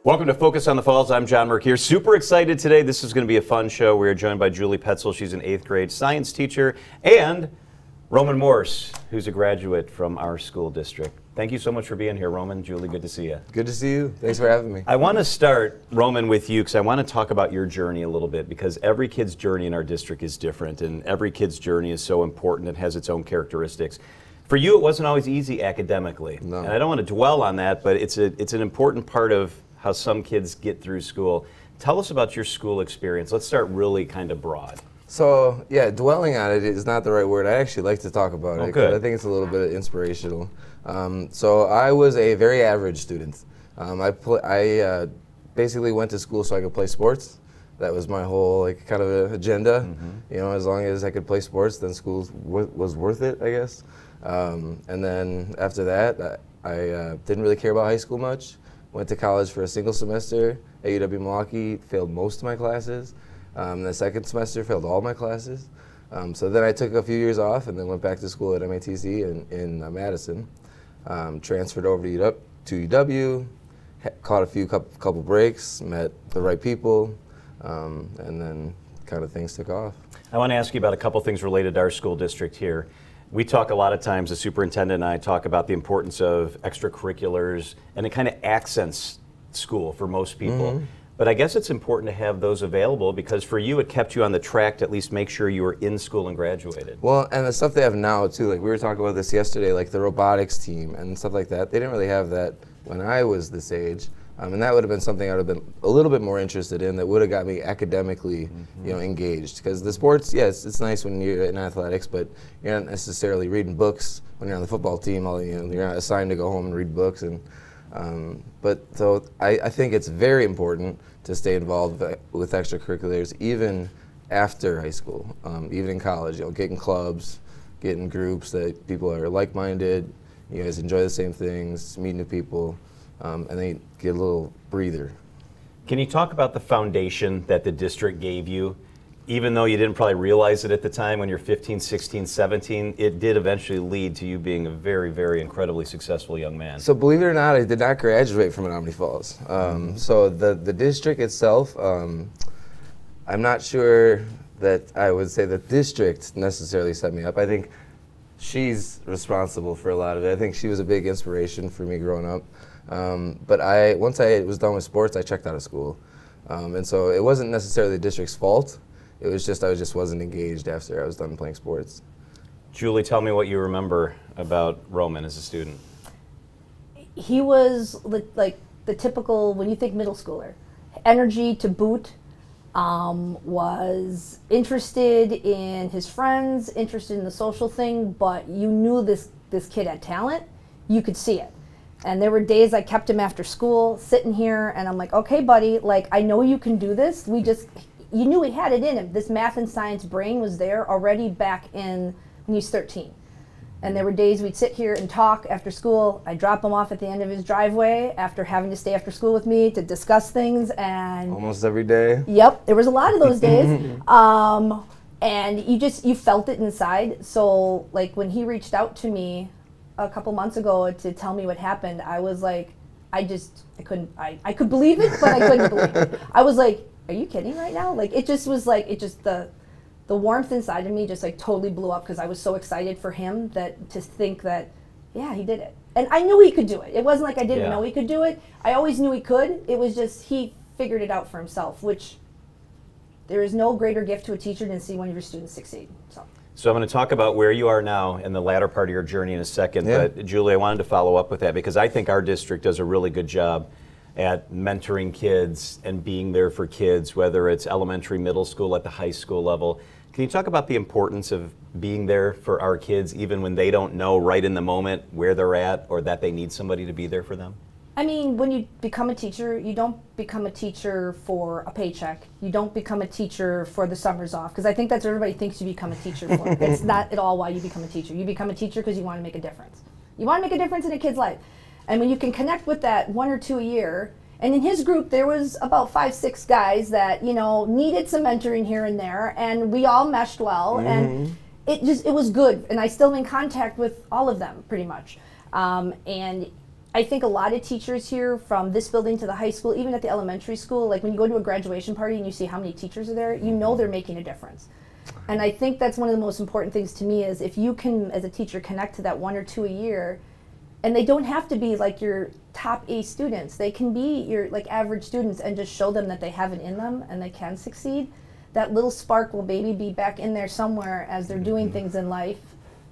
Welcome to Focus on the Falls. I'm John Mercure. Super excited today. This is going to be a fun show. We are joined by Julie Poetzel. She's an 8th grade science teacher, and Roman Morse, who's a graduate from our school district. Thank you so much for being here, Roman. Julie, good to see you. Good to see you. Thanks for having me. I want to start, Roman, with you because I want to talk about your journey a little bit, because every kid's journey in our district is different, and every kid's journey is so important and has its own characteristics. For you, it wasn't always easy academically. No. And I don't want to dwell on that, but it's an important part of how some kids get through school. Tell us about your school experience. Let's start really kind of broad. So, yeah, dwelling on it is not the right word. I actually like to talk about it because I think it's a little bit inspirational. So I was a very average student. I basically went to school so I could play sports. That was my whole kind of agenda. You know, as long as I could play sports, then school was worth it, I guess. And then after that, I didn't really care about high school much. Went to college for a single semester at UW-Milwaukee, failed most of my classes. The second semester, failed all my classes. So then I took a few years off and then went back to school at MATC in Madison. Transferred over to UW, caught a couple breaks, met the right people, and then kind of things took off. I want to ask you about a couple things related to our school district here. We talk a lot of times, the superintendent and I talk about the importance of extracurriculars, and it kind of accents school for most people. But I guess it's important to have those available because for you it kept you on the track to at least make sure you were in school and graduated. Well, and the stuff they have now too, like we were talking about this yesterday, like the robotics team and stuff like that, they didn't really have that when I was this age. And that would have been something I would have been a little bit more interested in, that would have got me academically engaged. Because the sports, yes, it's nice when you're in athletics, but you're not necessarily reading books when you're on the football team. You're not assigned to go home and read books. So I think it's very important to stay involved with extracurriculars even after high school, even in college. Get in clubs, get in groups that people are like-minded, you guys enjoy the same things, meet new people. And then get a little breather. Can you talk about the foundation that the district gave you? Even though you didn't probably realize it at the time when you're 15, 16, 17, it did eventually lead to you being a very, very incredibly successful young man. So believe it or not, I did not graduate from Menominee Falls. So the district itself, I'm not sure that I would say the district necessarily set me up. I think she's responsible for a lot of it. I think she was a big inspiration for me growing up. But once I was done with sports, I checked out of school. And so it wasn't necessarily the district's fault. It was just I just wasn't engaged after I was done playing sports. Julie, tell me what you remember about Roman as a student. He was like the typical, when you think middle schooler, energy to boot, was interested in his friends, interested in the social thing, but you knew this kid had talent. You could see it. And there were days I kept him after school, sitting here, and I'm like, okay, buddy, like, I know you can do this. You knew he had it in him. This math and science brain was there already back when he was 13. And there were days we'd sit here and talk after school. I'd drop him off at the end of his driveway after having to stay after school with me to discuss things. And almost every day? Yep, there was a lot of those days. And you felt it inside. So, like, when he reached out to me a couple months ago to tell me what happened, I was like, I could believe it, but I couldn't believe it. I was like, are you kidding right now? Like, it just was like, the warmth inside of me just like totally blew up because I was so excited for him to think that, yeah, he did it. And I knew he could do it. It wasn't like I didn't know he could do it. I always knew he could. It was just he figured it out for himself, which there is no greater gift to a teacher than to see one of your students succeed. So I'm going to talk about where you are now in the latter part of your journey in a second. Yeah. But Julie, I wanted to follow up with that because I think our district does a really good job at mentoring kids and being there for kids, whether it's elementary, middle school, at the high school level. Can you talk about the importance of being there for our kids even when they don't know right in the moment where they're at or that they need somebody to be there for them? I mean, when you become a teacher, you don't become a teacher for a paycheck. You don't become a teacher for the summers off, because I think that's what everybody thinks you become a teacher for. It's not at all why you become a teacher. You become a teacher because you want to make a difference. You want to make a difference in a kid's life. And when you can connect with that 1 or 2 a year, and in his group there was about 5, 6 guys that, you know, needed some mentoring here and there, and we all meshed well, and it was good. And I still am in contact with all of them pretty much. And I think a lot of teachers here, from this building to the high school, even at the elementary school, like when you go to a graduation party and you see how many teachers are there, you know they're making a difference. And I think that's one of the most important things to me, is if you can, as a teacher, connect to that 1 or 2 a year, and they don't have to be like your top A students. They can be your like average students, and just show them that they have it in them and they can succeed. That little spark will maybe be back in there somewhere as they're doing things in life.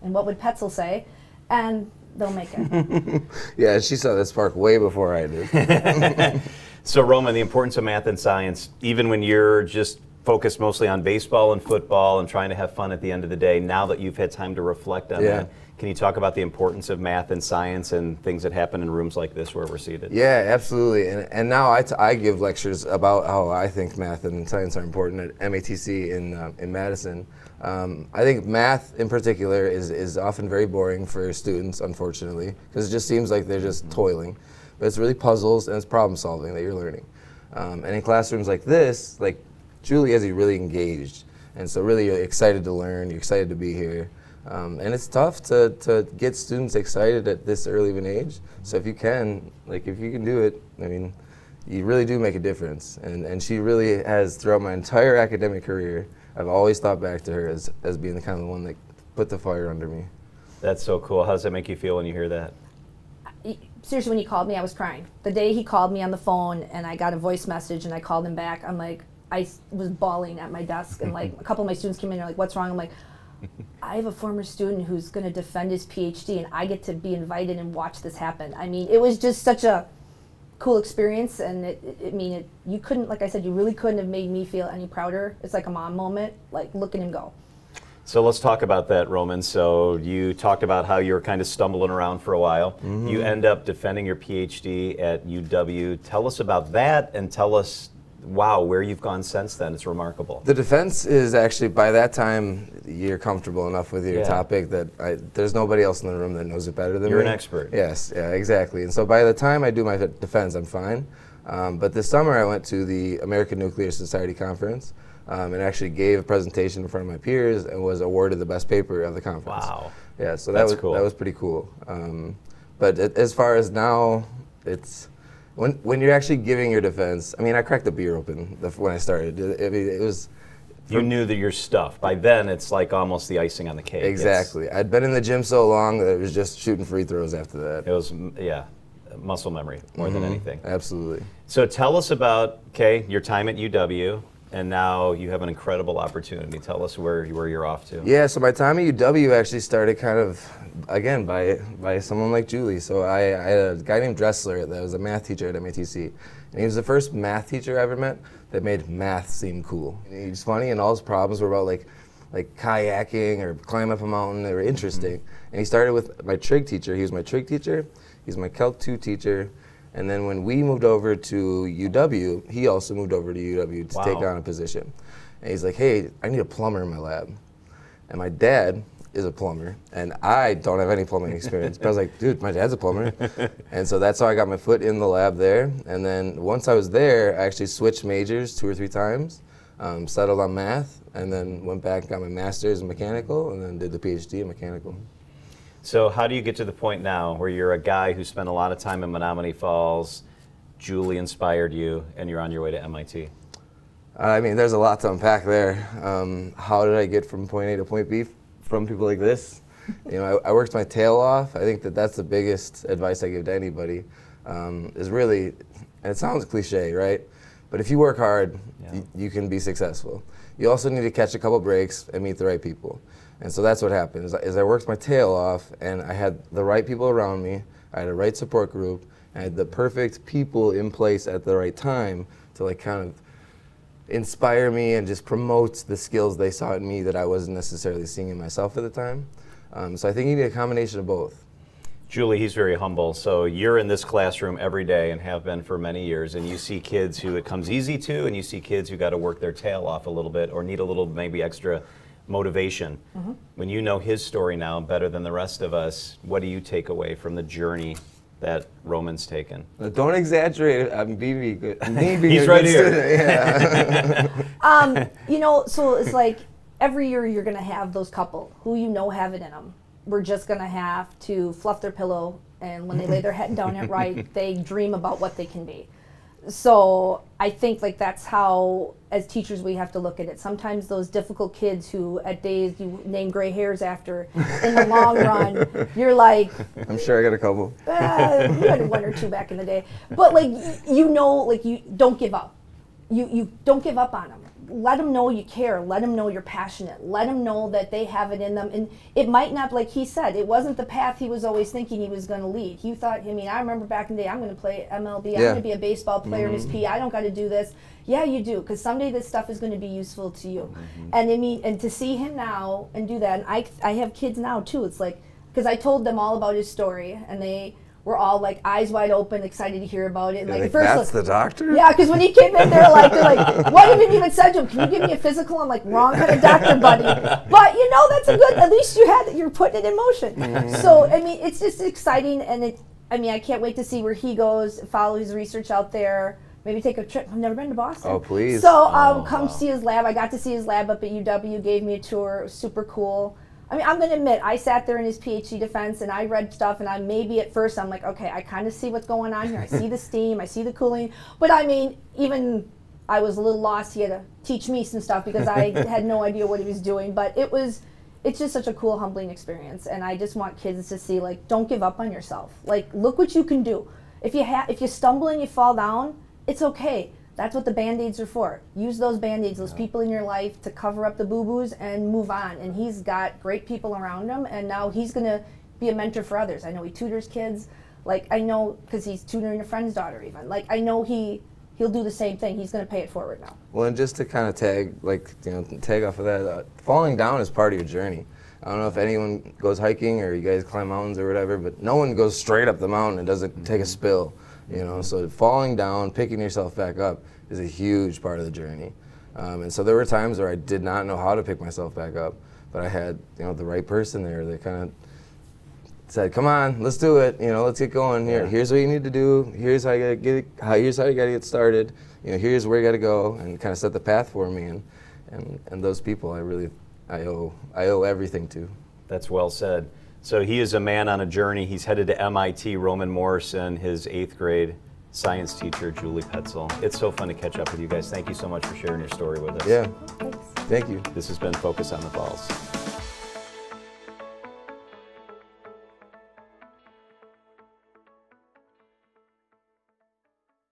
And what would Poetzel say? And they'll make it. Yeah, she saw that spark way before I did. So Roman, the importance of math and science, even when you're just focused mostly on baseball and football and trying to have fun at the end of the day, now that you've had time to reflect on that, can you talk about the importance of math and science and things that happen in rooms like this where we're seated? Yeah, absolutely. And now I give lectures about how I think math and science are important at MATC in Madison. I think math in particular is often very boring for students, unfortunately, because it just seems like they're just toiling. But it's really puzzles and it's problem solving that you're learning. And in classrooms like this, like Julie has you really engaged. And so really you're excited to learn, you're excited to be here. And it's tough to get students excited at this early of an age. So if you can do it, I mean, you really do make a difference. And she really has, throughout my entire academic career, I've always thought back to her as being the kind of the one that put the fire under me. That's so cool. How does that make you feel when you hear that? Seriously, when he called me, I was crying. The day he called me on the phone and I got a voice message and I called him back, I'm like, I was bawling at my desk, and like a couple of my students came in and they're like, what's wrong? I'm like, I have a former student who's going to defend his PhD, and I get to be invited and watch this happen. I mean, it was just such a cool experience, and you couldn't, like I said, you really couldn't have made me feel any prouder. It's like a mom moment, like look at him go. So let's talk about that, Roman. So you talked about how you were kind of stumbling around for a while. Mm-hmm. You end up defending your PhD at UW. Tell us about that, and tell us, wow, where you've gone since then. It's remarkable. The defense is actually, by that time, you're comfortable enough with your topic that there's nobody else in the room that knows it better than me. You're an expert. Yes, yeah, exactly. And so by the time I do my defense, I'm fine. But this summer I went to the American Nuclear Society Conference and actually gave a presentation in front of my peers and was awarded the best paper of the conference. Wow. Yeah, so that was pretty cool. But as far as now, it's when you're actually giving your defense, I mean, I cracked the beer open when I started. It was. You knew that your stuff. By then, it's like almost the icing on the cake. Exactly. I'd been in the gym so long that it was just shooting free throws after that. It was, muscle memory more than anything. Absolutely. So tell us about, your time at UW, and now you have an incredible opportunity. Tell us where you're off to. Yeah, so my time at UW actually started kind of, again, by someone like Julie. So I had a guy named Dressler that was a math teacher at MATC. And he was the first math teacher I ever met that made math seem cool. And he was funny, and all his problems were about like kayaking or climbing up a mountain. They were interesting. And he started with my trig teacher. He was my trig teacher. He's my Calc 2 teacher. And then when we moved over to UW, he also moved over to UW to take on a position. And he's like, hey, I need a plumber in my lab. And my dad is a plumber, and I don't have any plumbing experience. But I was like, dude, my dad's a plumber. And so that's how I got my foot in the lab there. And then once I was there, I actually switched majors 2 or 3 times, settled on math, and then went back and got my master's in mechanical, and then did the PhD in mechanical. So how do you get to the point now where you're a guy who spent a lot of time in Menomonee Falls, Julie inspired you, and you're on your way to MIT? I mean, there's a lot to unpack there. How did I get from point A to point B from people like this? You know, I worked my tail off. I think that's the biggest advice I give to anybody, is really, and it sounds cliche, right? But if you work hard, you can be successful. You also need to catch a couple breaks and meet the right people. And so that's what happened, is I worked my tail off, and I had the right people around me, I had a right support group, I had the perfect people in place at the right time to like kind of inspire me and just promote the skills they saw in me that I wasn't necessarily seeing in myself at the time. So I think you need a combination of both. Julie, he's very humble. So you're in this classroom every day and have been for many years, and you see kids who it comes easy to, and you see kids who got to work their tail off a little bit or need a little maybe extra motivation. Mm-hmm. When you know his story now better than the rest of us, what do you take away from the journey that Roman's taken? Don't exaggerate it. I'm being good. He's right here. Yeah. You know, so it's like every year you're going to have those couple who you know have it in them. We're just going to have to fluff their pillow and when they lay their head down and write, they dream about what they can be. So I think like that's how, as teachers, we have to look at it. Sometimes those difficult kids who at days you name gray hairs after, in the long run, you're like, I'm sure I got a couple. You had 1 or 2 back in the day. But like, you know, like you don't give up. You don't give up on them. Let them know you care. Let them know you're passionate. Let them know that they have it in them. And it might not, like he said, it wasn't the path he was always thinking he was going to lead. He thought, I mean, I remember back in the day, I'm going to play MLB. I'm going to be a baseball player, Miss P. I don't got to do this. Yeah, you do, because someday this stuff is going to be useful to you. And I mean, and to see him now and do that, and I have kids now too. It's like, because I told them all about his story, and they were all like eyes wide open, excited to hear about it. And like, first, that's the doctor? Yeah, because when he came in, they're like, what have you even said to him? Can you give me a physical? I'm like, wrong kind of doctor, buddy. But you know, that's a good. At least you had it. You're putting it in motion. So I mean, it's just exciting, and I mean, I can't wait to see where he goes. Follow his research out there. Maybe take a trip. I've never been to Boston. Oh, please. So come see his lab. I got to see his lab up at UW. Gave me a tour. It was super cool. I mean, I'm going to admit, I sat there in his Ph.D. defense and I read stuff, and I maybe at first I'm like, okay, I kind of see what's going on here. I see the steam, I see the cooling. But I mean, even I was a little lost. He had to teach me some stuff because I had no idea what he was doing. But it's just such a cool, humbling experience. And I just want kids to see, like, don't give up on yourself. Like, look what you can do. If you stumble and you fall down, it's okay. That's what the Band-Aids are for. Use those Band-Aids, those people in your life, to cover up the boo-boos and move on. And he's got great people around him, and now he's going to be a mentor for others. I know he tutors kids. Like, I know, because he's tutoring a friend's daughter even. Like, I know he'll do the same thing. He's going to pay it forward now. Well, and just to kind of tag off of that, falling down is part of your journey. I don't know if anyone goes hiking or you guys climb mountains or whatever, but no one goes straight up the mountain and doesn't take a spill. You know, so falling down, picking yourself back up is a huge part of the journey. And so there were times where I did not know how to pick myself back up, but I had, you know, the right person there that kind of said, "Come on, let's do it. You know, let's get going. Here, here's what you need to do. Here's how you gotta here's how you gotta get started. You know, here's where you gotta go," and kind of set the path for me. And those people, I owe everything to. That's well said. So he is a man on a journey. He's headed to MIT, Roman Morse, and his 8th grade science teacher, Julie Poetzel. It's so fun to catch up with you guys. Thank you so much for sharing your story with us. Yeah. Thanks. Thank you. This has been Focus on the Falls.